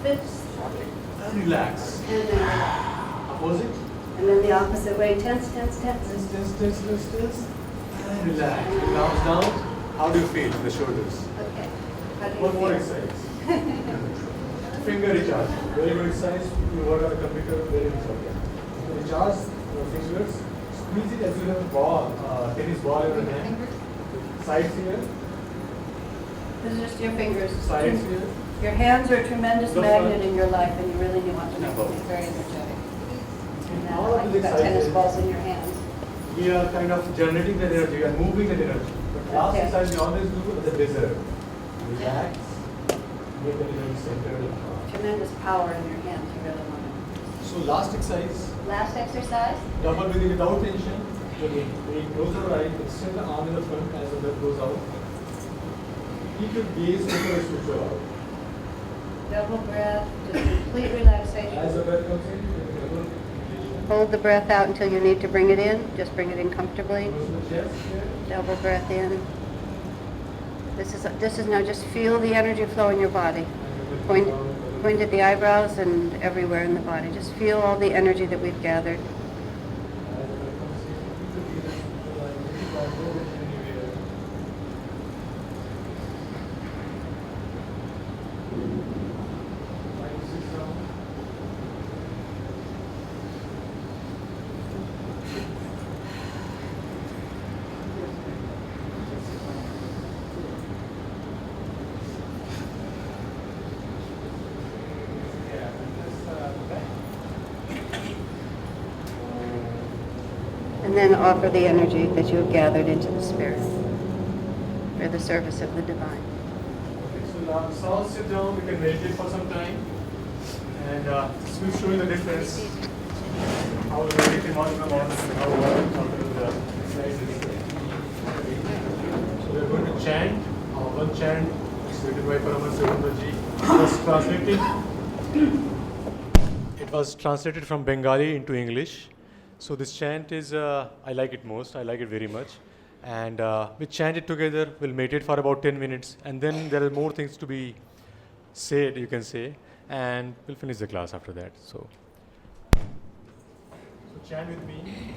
fists. And relax. And then, Opposite. and then the opposite way. Tense. Tense. And relax. Bring the arms down. How do you feel in the shoulders? Okay. How do you One more feel? exercise. Finger recharge. Very good exercise. You work on the computer, very recharge. Recharge your fingers. Squeeze it as you have a ball, tennis ball in your hand. Sides here. This is just your fingers. Sides here. Your hands are a tremendous The magnet front. in your life, and you really do want to make them very energetic. And now, All of like these you've got tennis exercises, balls in your hands. we are kind of generating that energy and moving that energy. But last Okay. exercise we always do as a desert. Relax. Make the energy centered. Tremendous power in your hands. You really want So last exercise. to. Last exercise. Double breathing without tension. Again, when you close your eyes, extend the arm in the front as the breath goes out. Keep your gaze before you switch your out. Double breath. Just complete relaxation. As the breath comes in, you can double breathe. Hold the breath out until you need to bring it in. Just bring it in comfortably. Close the chest here. Double breath in. This is now just feel the energy flow in your body. Point at the eyebrows and everywhere in the body. Just feel all the energy that we've gathered. And then offer the energy that you have gathered into the Spirit for the service of the Divine. So now, all sit down, we can meditate for some time. And this will show you the difference. How the meditation was in the morning and how after the exercises. So we are going to chant. One chant is written by Paramahansa was translated. It was translated from Bengali into English. So this chant is, I like it most, I like it very much. And we chant it together, we'll meditate for about 10 minutes. And then there are more things to be said, you can say. And we'll finish the class after that. So chant with me.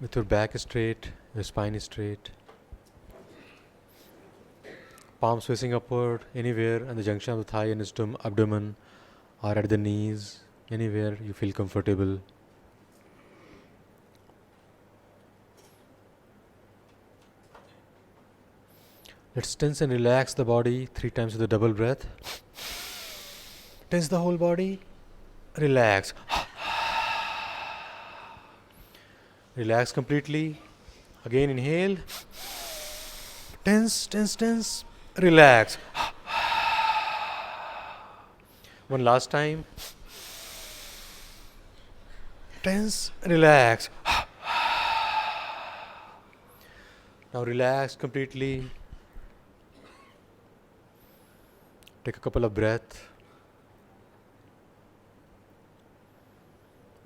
With your back straight, your spine is straight. Palms facing upward, anywhere at the junction of the thigh and abdomen, or at the knees, anywhere you feel comfortable. Let's tense and relax the body 3 times with a double breath. Tense the whole body. Relax. Relax completely. Again inhale. Tense, tense, tense. Relax. One last time. Tense, relax. Now relax completely. Take a couple of breaths.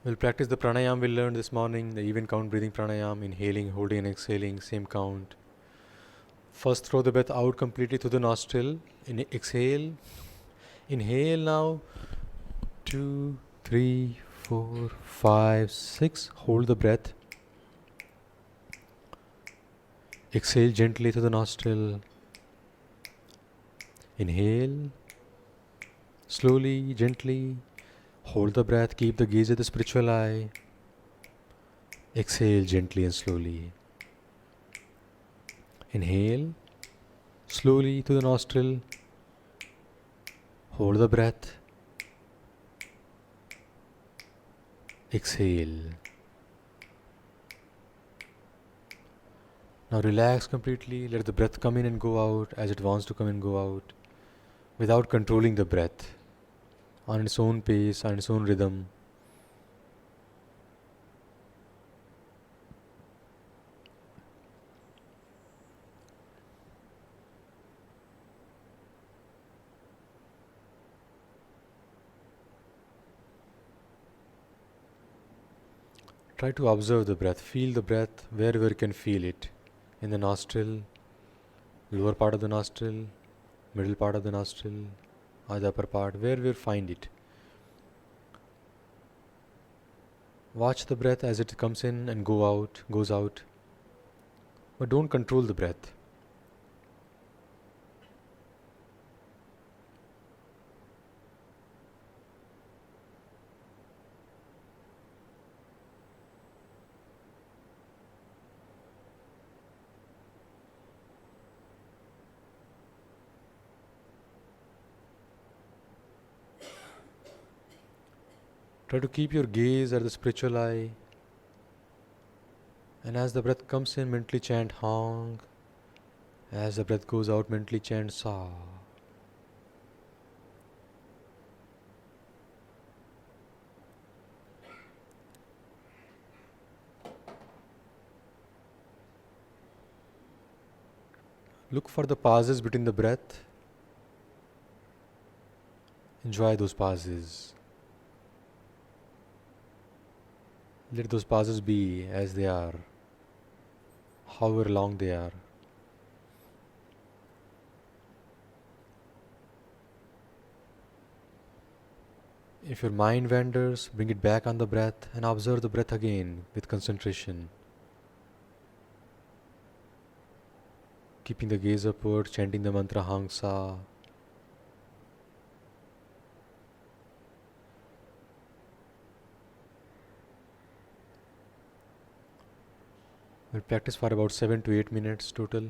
We'll practice the pranayam we learned this morning, the even count breathing pranayam, inhaling, holding and exhaling, same count. First throw the breath out completely through the nostril. Exhale. Inhale now. 2, 3, 4, 5, 6. Hold the breath. Exhale gently through the nostril. Inhale. Slowly, gently. Hold the breath. Keep the gaze at the spiritual eye. Exhale gently and slowly. Inhale. Slowly through the nostril. Hold the breath. Exhale. Now relax completely. Let the breath come in and go out as it wants to come and go out, without controlling the breath, on its own pace, on its own rhythm. Try to observe the breath. Feel the breath wherever you can feel it. In the nostril, lower part of the nostril, middle part of the nostril, or the upper part, wherever you find it. Watch the breath as it comes in and goes out. But don't control the breath. Try to keep your gaze at the spiritual eye. And as the breath comes in, mentally chant Hong. As the breath goes out, mentally chant Sa. Look for the pauses between the breath. Enjoy those pauses. Let those pauses be as they are, however long they are. If your mind wanders, bring it back on the breath and observe the breath again with concentration. Keeping the gaze upward, chanting the mantra Hang Sa. We'll practice for about 7 to 8 minutes total.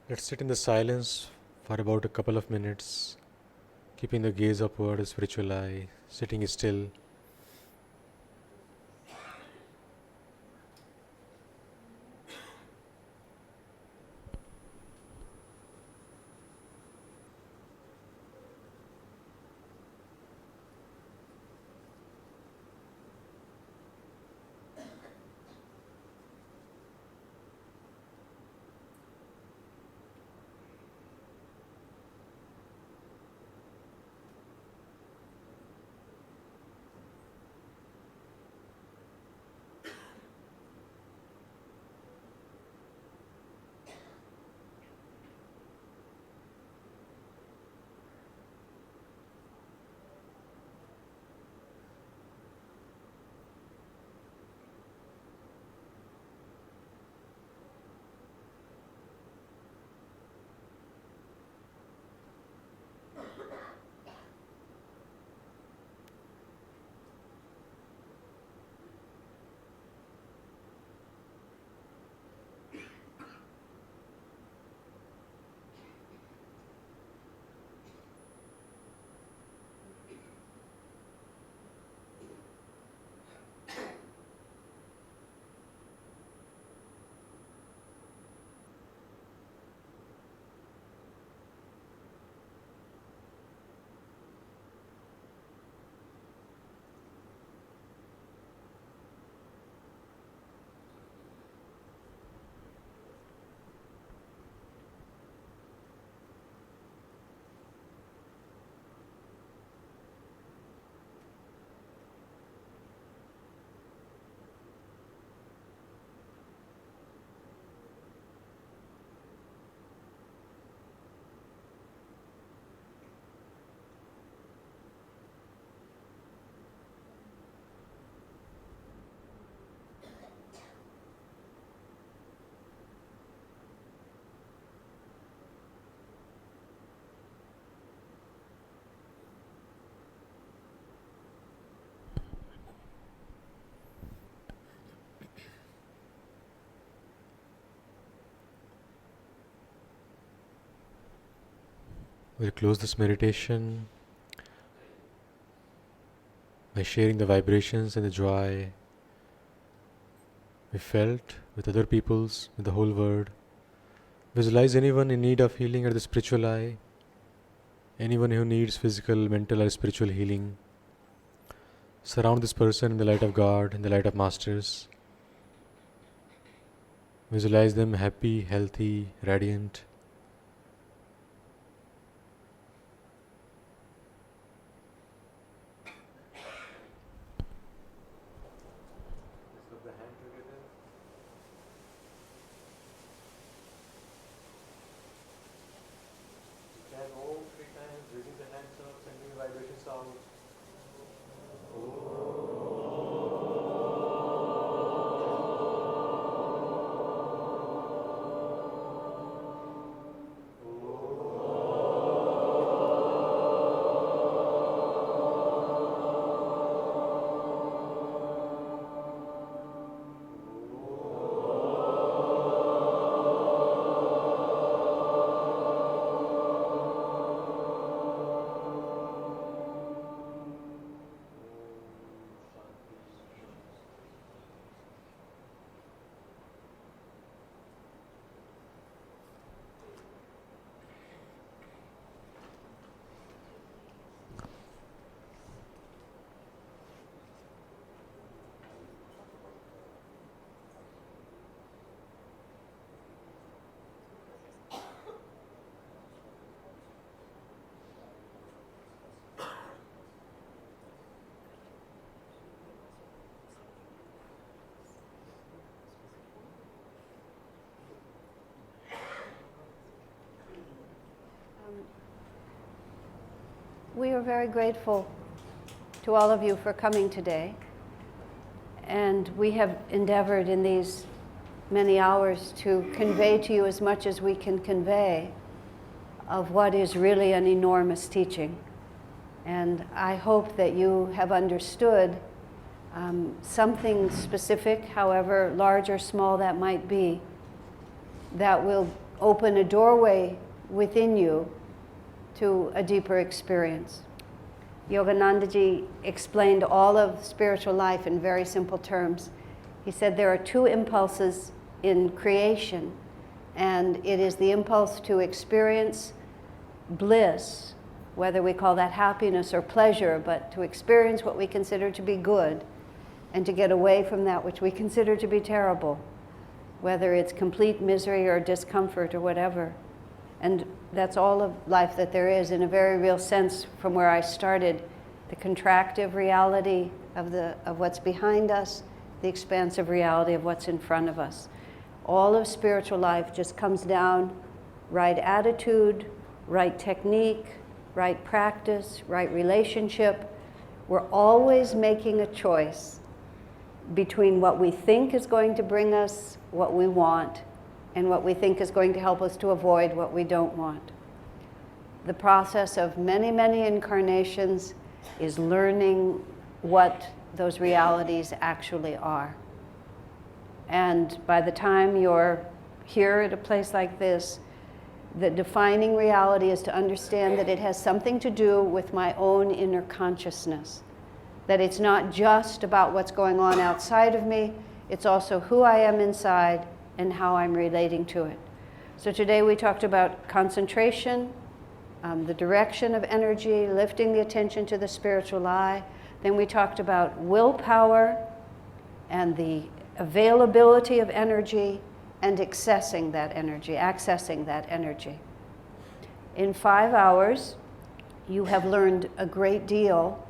Let's sit in the silence for about a couple of minutes, keeping the gaze upward, a spiritual eye, sitting still. We'll close this meditation by sharing the vibrations and the joy we felt with other peoples, with the whole world. Visualize anyone in need of healing at the spiritual eye, anyone who needs physical, mental, or spiritual healing. Surround this person in the light of God, in the light of Masters. Visualize them happy, healthy, radiant. We are very grateful to all of you for coming today. And we have endeavored in these many hours to convey to you as much as we can convey of what is really an enormous teaching. And I hope that you have understood something specific, however large or small that might be, that will open a doorway within you to a deeper experience. Yoganandaji explained all of spiritual life in very simple terms. He said there are two impulses in creation, and it is the impulse to experience bliss, whether we call that happiness or pleasure, but to experience what we consider to be good and to get away from that which we consider to be terrible, whether it's complete misery or discomfort or whatever. And that's all of life that there is, in a very real sense, from where I started, the contractive reality of what's behind us, the expansive reality of what's in front of us. All of spiritual life just comes down, right attitude, right technique, right practice, right relationship. We're always making a choice between what we think is going to bring us what we want and what we think is going to help us to avoid what we don't want. The process of many, many incarnations is learning what those realities actually are. And by the time you're here at a place like this, the defining reality is to understand that it has something to do with my own inner consciousness. That it's not just about what's going on outside of me, it's also who I am inside and how I'm relating to it. So today we talked about concentration, the direction of energy, lifting the attention to the spiritual eye. Then we talked about willpower and the availability of energy and accessing that energy. In 5 hours, you have learned a great deal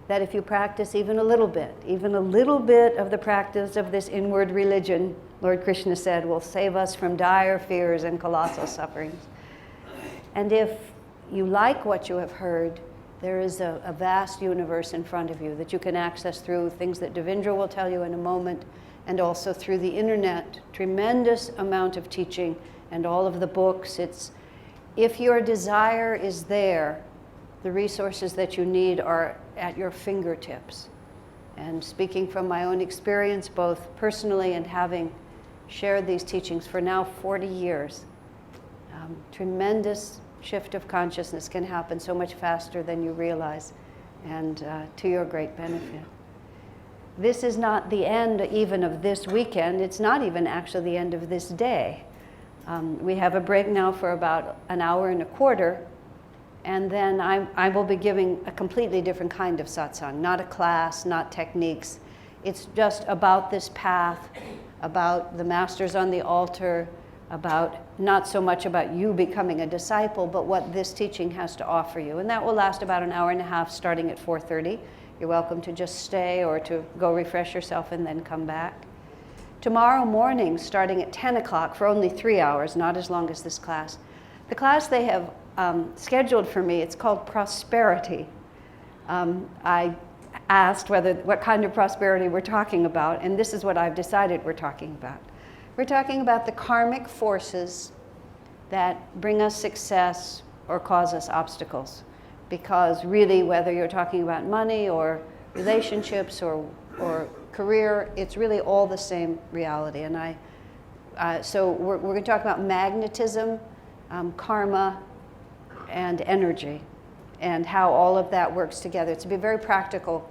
that if you practice even a little bit of the practice of this inward religion, Lord Krishna said, will save us from dire fears and colossal sufferings. And if you like what you have heard, there is a vast universe in front of you that you can access through things that Devendra will tell you in a moment, and also through the internet. Tremendous amount of teaching and all of the books. If your desire is there, the resources that you need are at your fingertips. And speaking from my own experience, both personally and having shared these teachings for now 40 years, tremendous shift of consciousness can happen so much faster than you realize, and to your great benefit. This is not the end even of this weekend. It's not even actually the end of this day. We have a break now for about an hour and a quarter, and then I will be giving a completely different kind of satsang, not a class, not techniques. It's just about this path, about the masters on the altar, about not so much about you becoming a disciple, but what this teaching has to offer you. And that will last about an hour and a half, starting at 4:30. You're welcome to just stay or to go refresh yourself and then come back. Tomorrow morning, starting at 10 o'clock for only 3 hours, not as long as this class. The class they have scheduled for me, it's called Prosperity. I asked what kind of prosperity we're talking about, and this is what I've decided we're talking about. We're talking about the karmic forces that bring us success or cause us obstacles. Because really, whether you're talking about money or relationships or career, it's really all the same reality. And so we're going to talk about magnetism, karma, and energy, and how all of that works together. It's to be very practical,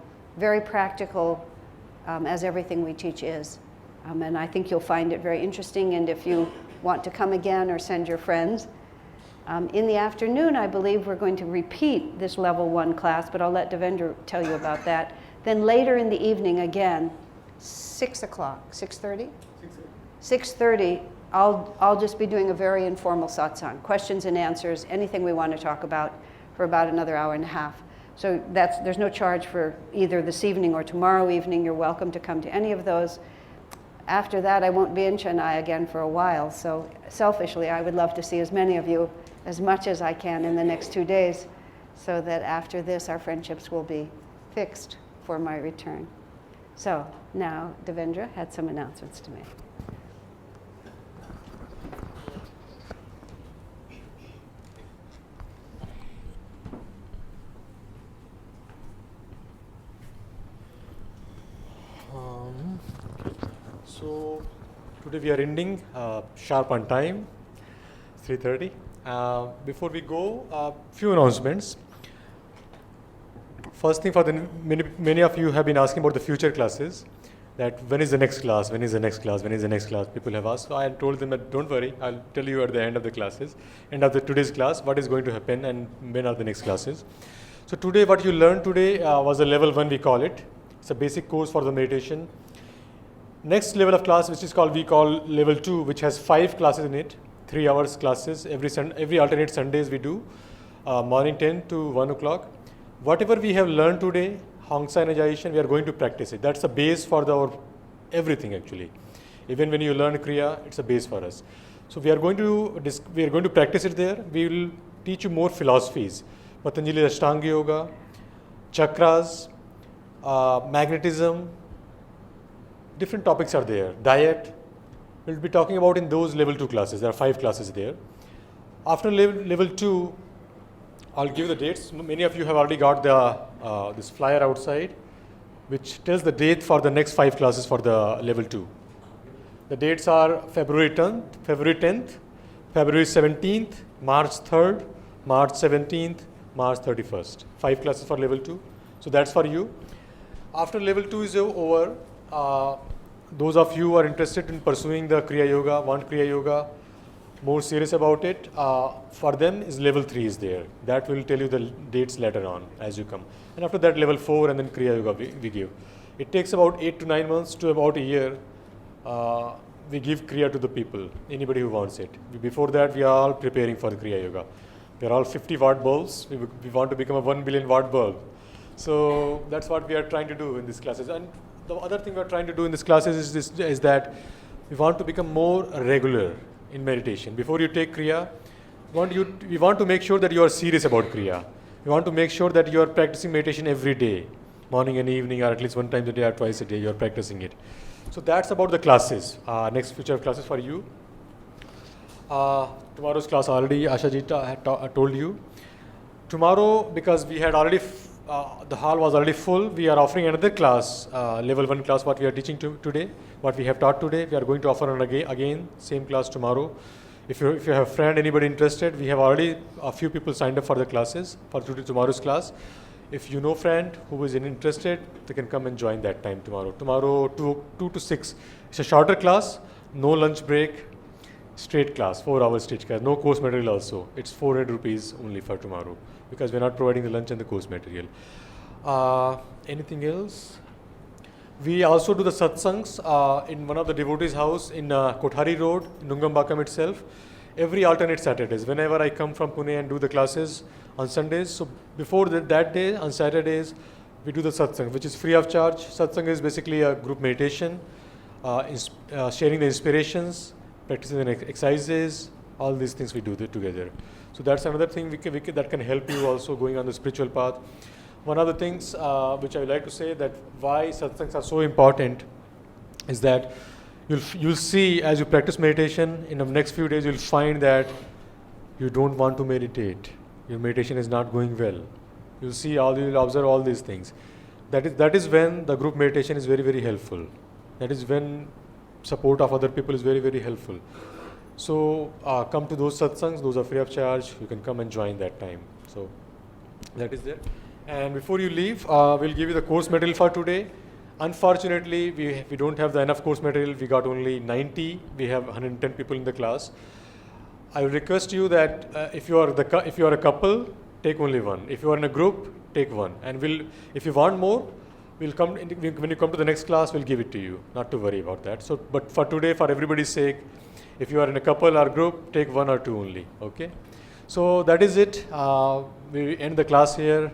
as everything we teach is. And I think you'll find it very interesting, and if you want to come again or send your friends. In the afternoon, I believe we're going to repeat this level 1 class, but I'll let Devendra tell you about that. Then later in the evening, again, 6 o'clock, 6:30? 6:30, I'll just be doing a very informal satsang, questions and answers, anything we want to talk about for about another hour and a half. So there's no charge for either this evening or tomorrow evening. You're welcome to come to any of those. After that, I won't be in Chennai again for a while, so selfishly, I would love to see as many of you as much as I can in the next 2 days, so that after this, our friendships will be fixed for my return. So now, Devendra had some announcements to make. So today we are ending sharp on time. 3:30. Before we go, few announcements. First thing, many of you have been asking about the future classes, that when is the next class, when is the next class, when is the next class, people have asked. So I told them that don't worry, I'll tell you at the end of the classes, end of today's class, what is going to happen and when are the next classes. So today, what you learned today was a level 1, we call it. It's a basic course for the meditation. Next level of class, which is we call level 2, which has 5 classes in it, 3 hours classes, every alternate Sundays we do, morning 10 to 1 o'clock. Whatever we have learned today, Hongsa Energization, we are going to practice it. That's the base for our everything actually. Even when you learn Kriya, it's a base for us. So we are going to practice it there. We will teach you more philosophies. Patanjali Ashtanga Yoga, chakras, magnetism, different topics are there. Diet, we'll be talking about in those level 2 classes. There are 5 classes there. After level 2, I'll give the dates. Many of you have already got this flyer outside, which tells the date for the next 5 classes for the level 2. The dates are February 10th, February 17th, March 3rd, March 17th, March 31st. 5 classes for level 2. So that's for you. After level 2 is over, those of you who are interested in pursuing the Kriya Yoga, want Kriya Yoga, more serious about it, for them is level 3 is there. That will tell you the dates later on as you come. And after that, level 4 and then Kriya Yoga we give. It takes about 8 to 9 months to about a year. We give Kriya to the people, anybody who wants it. Before that, we are all preparing for the Kriya Yoga. We are all 50 watt bulbs. We want to become a 1 billion watt bulb. So that's what we are trying to do in these classes. And the other thing we are trying to do in these classes is that we want to become more regular in meditation. Before you take Kriya, we want to make sure that you are serious about Kriya. We want to make sure that you are practicing meditation every day, morning and evening, or at least 1 time a day or twice a day, you are practicing it. So that's about the classes, next future classes for you. Tomorrow's class already, Asha ji told you. Tomorrow, because we had already, the hall was already full, we are offering another class, level 1 class, what we are teaching today, what we have taught today. We are going to offer again same class tomorrow. If you have a friend, anybody interested, we have already a few people signed up for the classes, for tomorrow's class. If you know friend who is interested, they can come and join that time tomorrow. Tomorrow 2 to 6. It's a shorter class, no lunch break, straight class, 4 hours straight class, no course material also. It's 400 rupees only for tomorrow because we're not providing the lunch and the course material. Anything else? We also do the satsangs in one of the devotees' house in Kothari Road, in Nungambakam itself, every alternate Saturdays. Whenever I come from Pune and do the classes on Sundays, so before that day, on Saturdays, we do the satsang, which is free of charge. Satsang is basically a group meditation, sharing the inspirations, practicing the exercises, all these things we do together. So that's another thing that can help you also going on the spiritual path. One of the things which I would like to say that why satsangs are so important is that you'll see as you practice meditation in the next few days, you'll find that you don't want to meditate. Your meditation is not going well. You'll observe all these things. That is when the group meditation is very, very helpful. That is when support of other people is very, very helpful. So come to those satsangs, those are free of charge. You can come and join that time. So that is there. And before you leave, we'll give you the course material for today. Unfortunately, we don't have enough course material. We got only 90. We have 110 people in the class. I will request you that if you are a couple, take only one. If you are in a group, take one. And if you want more, when you come to the next class, we'll give it to you. Not to worry about that. So, but for today, for everybody's sake, if you are in a couple or group, take 1 or 2 only. Okay. So that is it. We end the class here.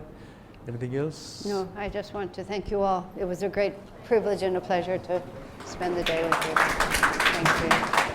Anything else? No, I just want to thank you all. It was a great privilege and a pleasure to spend the day with you. Thank you.